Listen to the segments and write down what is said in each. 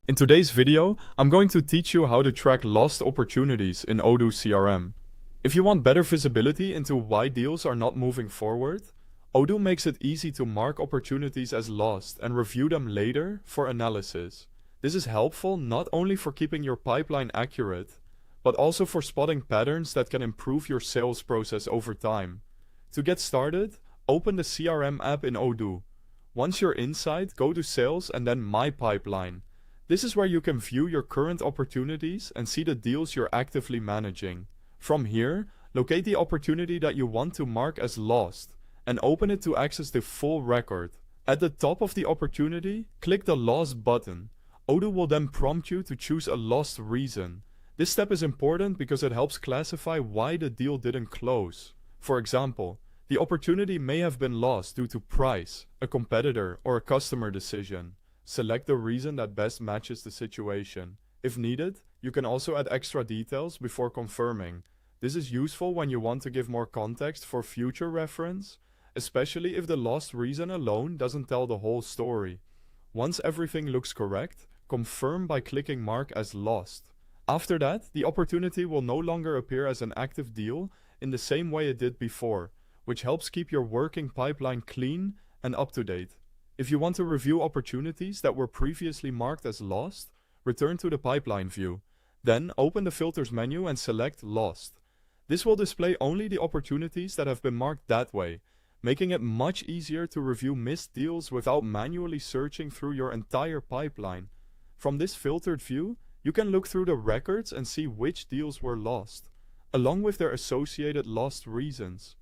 In today's video, I'm going to teach you how to track lost opportunities in Odoo CRM. If you want better visibility into why deals are not moving forward, Odoo makes it easy to mark opportunities as lost and review them later for analysis. This is helpful not only for keeping your pipeline accurate, but also for spotting patterns that can improve your sales process over time. To get started, open the CRM app in Odoo. Once you're inside, go to Sales and then My Pipeline. This is where you can view your current opportunities and see the deals you're actively managing. From here, locate the opportunity that you want to mark as lost and open it to access the full record. At the top of the opportunity, click the Lost button. Odoo will then prompt you to choose a lost reason. This step is important because it helps classify why the deal didn't close. For example, the opportunity may have been lost due to price, a competitor, or a customer decision. Select the reason that best matches the situation. If needed, you can also add extra details before confirming. This is useful when you want to give more context for future reference, especially if the lost reason alone doesn't tell the whole story. Once everything looks correct, confirm by clicking Mark as Lost. After that, the opportunity will no longer appear as an active deal in the same way it did before, which helps keep your working pipeline clean and up to date. If you want to review opportunities that were previously marked as lost, return to the pipeline view. Then open the filters menu and select Lost. This will display only the opportunities that have been marked that way, making it much easier to review missed deals without manually searching through your entire pipeline. From this filtered view, you can look through the records and see which deals were lost, along with their associated lost reasons.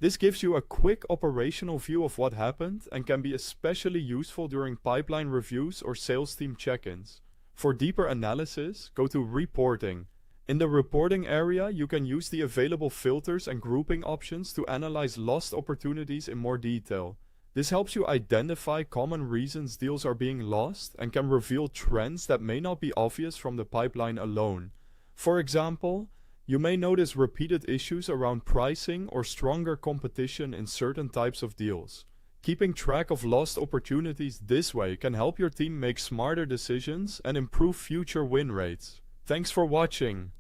This gives you a quick operational view of what happened and can be especially useful during pipeline reviews or sales team check-ins. For deeper analysis, go to Reporting. In the reporting area, you can use the available filters and grouping options to analyze lost opportunities in more detail. This helps you identify common reasons deals are being lost and can reveal trends that may not be obvious from the pipeline alone. For example, you may notice repeated issues around pricing or stronger competition in certain types of deals. Keeping track of lost opportunities this way can help your team make smarter decisions and improve future win rates. Thanks for watching.